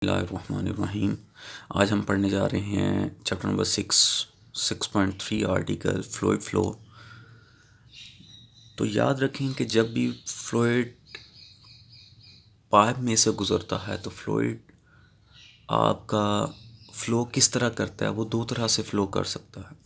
बिस्मिल्लाहिर्रहमानिर्रहीम। आज हम पढ़ने जा रहे हैं chapter number 6.3 article fluid flow. तो याद रखें कि जब भी फ्लूइड पाइप में से गुज़रता है तो फ्लूइड आपका फ़्लो किस तरह करता है, वो दो तरह से फ़्लो कर सकता है।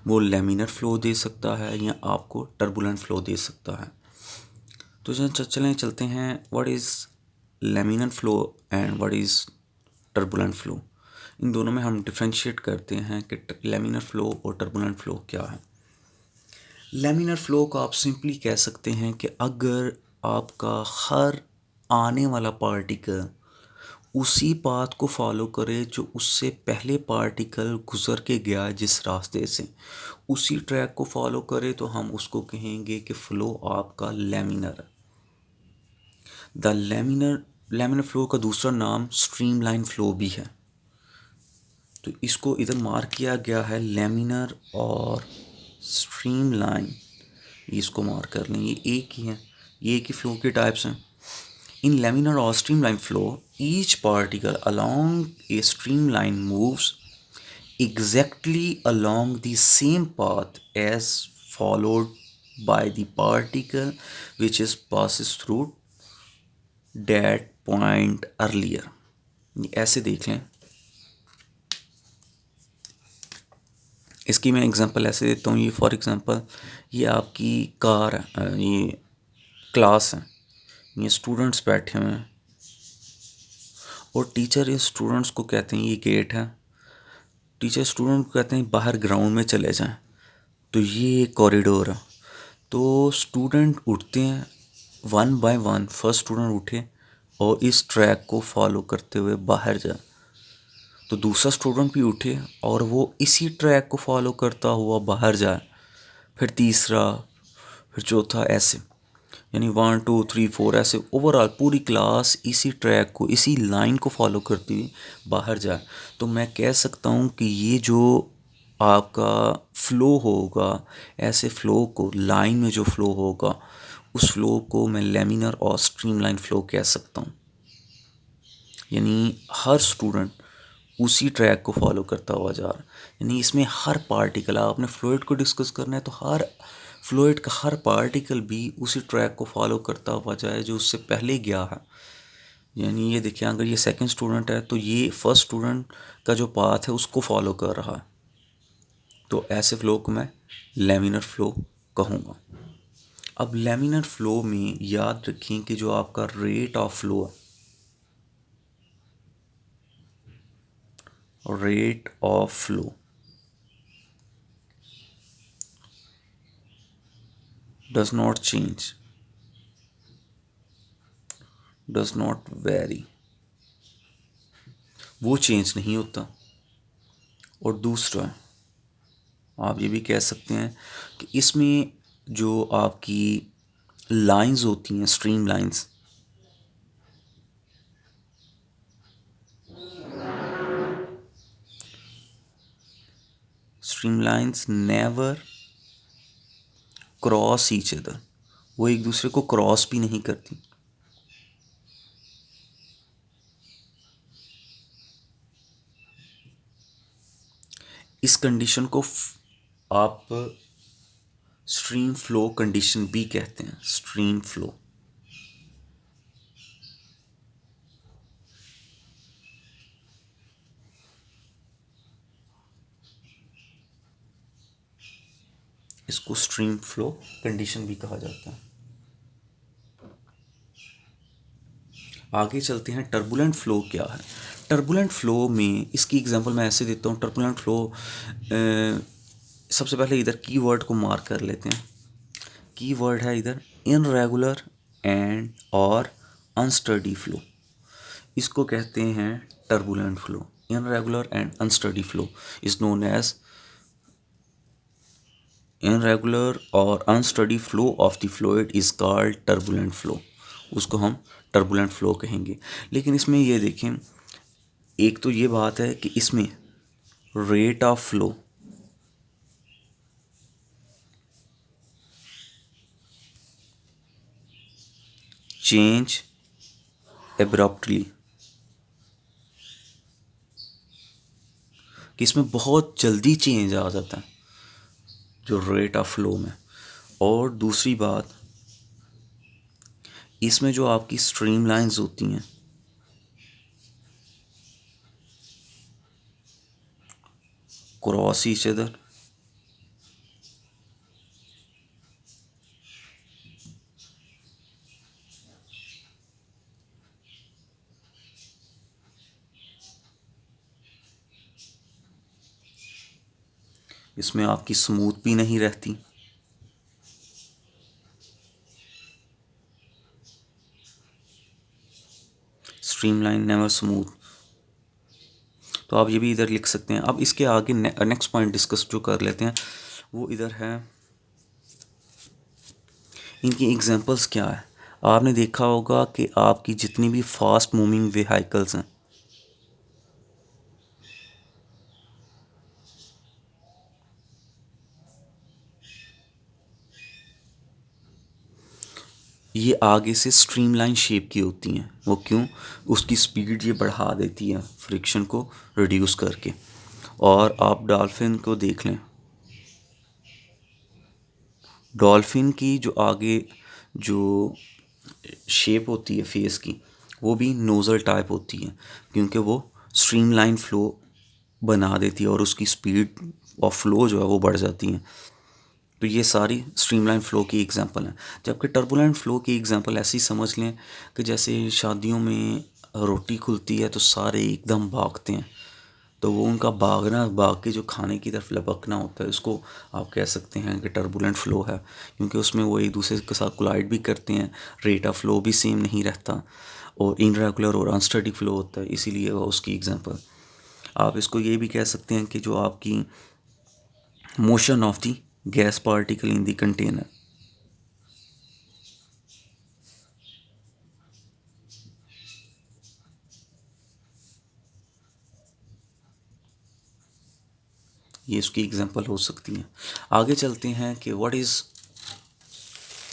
वो लैमिनर फ़्लो दे सकता है या आपको टर्बुलेंट फ़्लो दे सकता है। तो चलते हैं what is laminar flow and what is turbulent flow. इन दोनों में हम डिफ्रेंशिएट करते हैं कि लैमिनर फ़्लो और टर्बुलेंट फ़्लो क्या है। लैमिनर फ़्लो को आप सिंपली कह सकते हैं कि अगर आपका हर आने वाला पार्टिकल उसी पाथ को फॉलो करे जो उससे पहले पार्टिकल गुज़र के गया जिस रास्ते से, उसी ट्रैक को फॉलो करे, तो हम उसको कहेंगे कि फ़्लो आपका लैमिनर है। द लैमिनर फ़्लो का दूसरा नाम स्ट्रीमलाइन फ़्लो भी है। तो इसको इधर मार्क किया गया है लैमिनर और स्ट्रीमलाइन, इसको मार्क कर लें, ये एक ही है, ये एक ही फ्लो के टाइप्स हैं। इन लैमिनर और streamline flow each particle along A streamline moves exactly along the same path as followed by the particle which is passes through that point earlier। ऐसे देख लें, इसकी मैं एग्जांपल ऐसे देता हूँ। ये फॉर एग्जांपल ये आपकी कार है, ये क्लास है, ये स्टूडेंट्स बैठे हुए हैं और टीचर इस स्टूडेंट्स को कहते हैं, ये गेट है, टीचर स्टूडेंट को कहते हैं बाहर ग्राउंड में चले जाएं। तो ये कॉरिडोर है। तो स्टूडेंट उठते हैं one by one, first student उठे और इस ट्रैक को फॉलो करते हुए बाहर जाए, तो दूसरा स्टूडेंट भी उठे और वो इसी ट्रैक को फॉलो करता हुआ बाहर जाए, फिर तीसरा, फिर चौथा, ऐसे यानी 1 2 3 4 ऐसे ओवरऑल पूरी क्लास इसी ट्रैक को, इसी लाइन को फॉलो करती हुई बाहर जाए। तो मैं कह सकता हूँ कि ये जो आपका फ़्लो होगा, ऐसे फ़्लो को, लाइन में जो फ़्लो होगा उस फ़्लो को मैं लैमिनर और स्ट्रीमलाइन फ़्लो कह सकता हूँ। यानी हर स्टूडेंट उसी ट्रैक को फॉलो करता हुआ जा रहा है। यानी इसमें हर पार्टिकल, आपने फ्लूइड को डिस्कस करना है तो हर फ्लूइड का हर पार्टिकल भी उसी ट्रैक को फॉलो करता हुआ जाए जो उससे पहले गया है। यानी ये देखिए, अगर ये सेकंड स्टूडेंट है तो ये फर्स्ट स्टूडेंट का जो पाथ है उसको फॉलो कर रहा है। तो ऐसे फ्लो को मैं लैमिनर फ्लो कहूँगा। अब लैमिनर फ्लो में याद रखें कि जो आपका रेट ऑफ फ्लो है, rate of flow does not change, does not vary, वो चेंज नहीं होता। और दूसरा, आप ये भी कह सकते हैं कि इसमें जो आपकी लाइंस होती हैं, stream lines, stream lines never cross each other, वो एक दूसरे को क्रॉस भी नहीं करती। इस कंडीशन को आप स्ट्रीम फ्लो कंडीशन भी कहते हैं, स्ट्रीम फ्लो। इसको स्ट्रीम फ्लो कंडीशन भी कहा जाता है। आगे चलते हैं, टर्बुलेंट फ्लो क्या है। टर्बुलेंट फ्लो में इसकी एग्जांपल मैं ऐसे देता हूँ। टर्बुलेंट फ्लो, सबसे पहले इधर कीवर्ड को मार्क कर लेते हैं। कीवर्ड है इधर इनरेगुलर एंड और अनस्टडी फ्लो, इसको कहते हैं turbulent flow. Irregular and unsteady flow is known as irregular और unsteady flow of the fluid is called turbulent flow, उसको हम टर्बुलेंट फ्लो कहेंगे। लेकिन इसमें ये देखें, एक तो ये बात है कि इसमें rate of flow change abruptly, कि इसमें बहुत जल्दी चेंज आ जाता है जो रेट ऑफ फ्लो में। और दूसरी बात, इसमें जो आपकी स्ट्रीम लाइंस होती हैं क्रॉस ईच अदर, इसमें आपकी स्मूथ भी नहीं रहती। Streamline never smooth. तो आप ये भी इधर लिख सकते हैं। अब इसके आगे नेक्स्ट पॉइंट डिस्कस जो कर लेते हैं वो इधर है, इनकी एग्जांपल्स क्या है। आपने देखा होगा कि आपकी जितनी भी फास्ट मूविंग व्हीकल्स हैं, ये आगे से स्ट्रीमलाइन शेप की होती हैं। वो क्यों? उसकी स्पीड ये बढ़ा देती है फ्रिक्शन को रिड्यूस करके। और आप डॉल्फिन को देख लें, डॉल्फिन की जो आगे जो शेप होती है फेस की, वो भी नोज़ल टाइप होती है, क्योंकि वो स्ट्रीमलाइन फ्लो बना देती है और उसकी स्पीड ऑफ फ्लो जो है वो बढ़ जाती है। तो ये सारी स्ट्रीमलाइन फ़्लो की एग्जांपल हैं। जबकि टर्बुलेंट फ़्लो की एग्जांपल ऐसी समझ लें कि जैसे शादियों में रोटी खुलती है तो सारे एकदम भागते हैं, तो वो उनका भागना, भाग के जो खाने की तरफ लपकना होता है, उसको आप कह सकते हैं कि टर्बुलेंट फ़्लो है, क्योंकि उसमें वो एक दूसरे के साथ कोलाइड भी करते हैं, रेट ऑफ फ्लो भी सेम नहीं रहता और इनरेगुलर और अनस्टेडी फ़्लो होता है, इसीलिए वो उसकी एग्जांपल। आप इसको ये भी कह सकते हैं कि जो आपकी motion of the gas particle in the container, ये इसकी एग्जांपल हो सकती है। आगे चलते हैं कि what is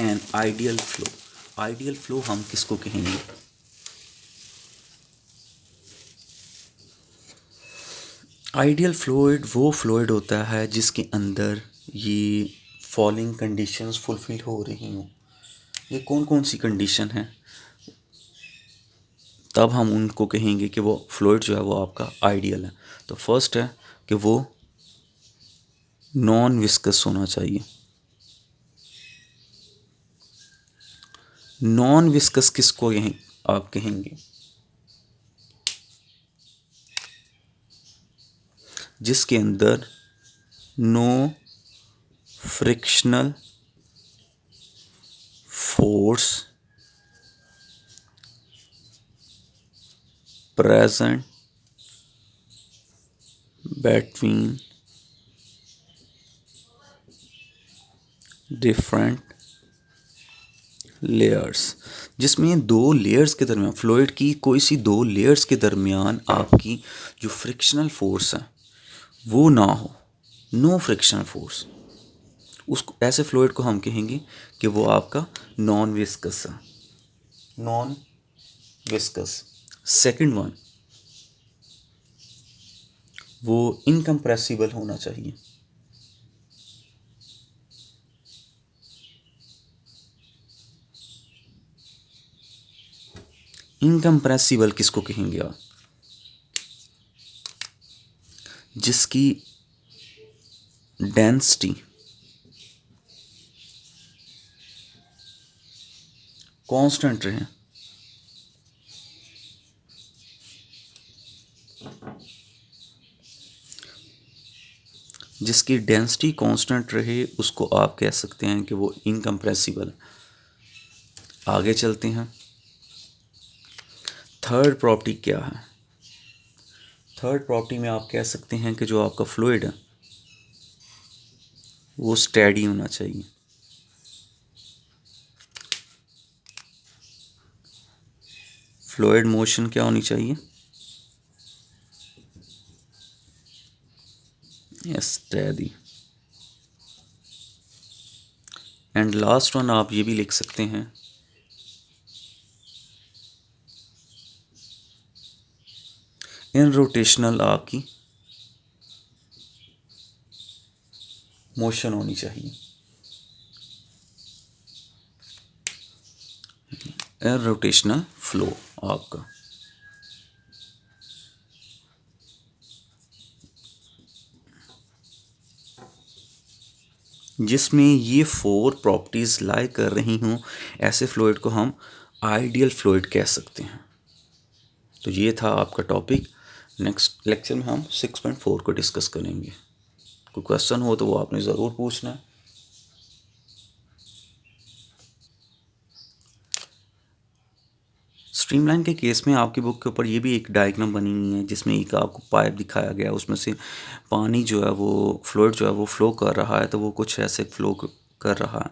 an ideal flow. Ideal flow हम किसको कहेंगे? आइडियल फ्लूइड वो फ्लूइड होता है जिसके अंदर ये फॉलोइंग कंडीशंस फुलफिल हो रही हों। ये कौन कौन सी कंडीशन है? तब हम उनको कहेंगे कि वो फ्लूइड जो है वो आपका आइडियल है। तो फर्स्ट है कि वो नॉन विस्कस होना चाहिए। नॉन विस्कस किसको यहीं आप कहेंगे? जिसके अंदर no frictional force present between different layers, जिसमें दो लेयर्स के दरमियान, फ्लूइड की कोई सी दो लेयर्स के दरमियान आपकी जो फ्रिक्शनल फोर्स है वो ना हो, नो फ्रिक्शनल फोर्स, उसको ऐसे फ्लूइड को हम कहेंगे कि वो आपका नॉन विस्कस है। Non viscous. सेकंड वन, वो इनकम्प्रेसिबल होना चाहिए। इनकम्प्रेसिबल किसको कहेंगे आप? जिसकी डेंसिटी कांस्टेंट रहे, जिसकी डेंसिटी कांस्टेंट रहे उसको आप कह सकते हैं कि वो इनकम्प्रेसिबल। आगे चलते हैं। थर्ड प्रॉपर्टी क्या है? थर्ड प्रॉपर्टी में आप कह सकते हैं कि जो आपका फ्लूइड है वो स्टेडी होना चाहिए। फ्लूइड मोशन क्या होनी चाहिए? स्टेडी। एंड लास्ट वन आप ये भी लिख सकते हैं, इन रोटेशनल आपकी मोशन होनी चाहिए। एयर रोटेशनल फ्लो आपका, जिसमें ये 4 प्रॉपर्टीज़ लाई कर रही हूँ, ऐसे फ्लूइड को हम आइडियल फ्लूइड कह सकते हैं। तो ये था आपका टॉपिक। नेक्स्ट लेक्चर में हम 6.4 को डिस्कस करेंगे। कोई क्वेश्चन हो तो वो आपने ज़रूर पूछना है। स्ट्रीमलाइन के केस में आपकी बुक के ऊपर ये भी एक डायग्राम बनी हुई है, जिसमें एक आपको पाइप दिखाया गया है, उसमें से पानी जो है वो फ्लूइड जो है वो फ्लो कर रहा है। तो वो कुछ ऐसे फ्लो कर रहा है,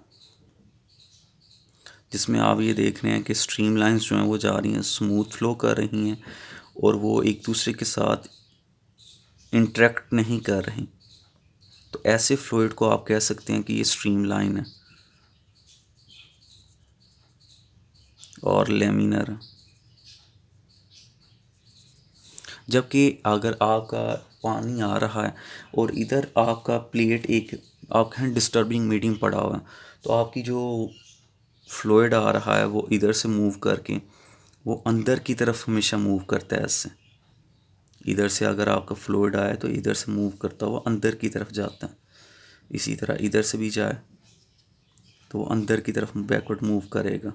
जिसमें आप ये देख रहे हैं कि स्ट्रीम लाइन्स जो हैं वो जा रही हैं, स्मूथ फ्लो कर रही हैं और वो एक दूसरे के साथ इंटरेक्ट नहीं कर रही। तो ऐसे फ्लूइड को आप कह सकते हैं कि ये स्ट्रीम लाइन है और लेमिनर है। जबकि अगर आपका पानी आ रहा है और इधर आपका प्लेट एक आपके यहाँ डिस्टर्बिंग मीडियम पड़ा हुआ है, तो आपकी जो फ्लूइड आ रहा है वो इधर से मूव करके वो अंदर की तरफ हमेशा मूव करता है। इससे इधर से अगर आपका फ्लूइड आए तो इधर से मूव करता हुआ अंदर की तरफ जाता है। इसी तरह इधर से भी जाए तो वो अंदर की तरफ बैकवर्ड मूव करेगा।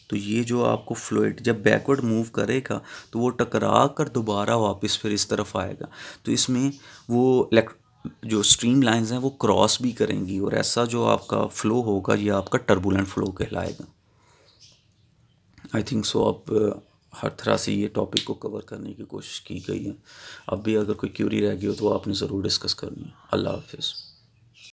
तो ये जो आपको फ्लूइड जब बैकवर्ड मूव करेगा तो वो टकरा कर दोबारा वापस फिर इस तरफ आएगा। तो इसमें वो जो स्ट्रीम लाइंस हैं वो क्रॉस भी करेंगी, और ऐसा जो आपका फ़्लो होगा ये आपका टर्बुलेंट फ़्लो कहलाएगा। आई थिंक सो अब हर तरह से ये टॉपिक को कवर करने की कोशिश की गई है। अब भी अगर कोई क्यूरी रह गई हो तो आपने ज़रूर डिस्कस करनी है। अल्लाह हाफिज़।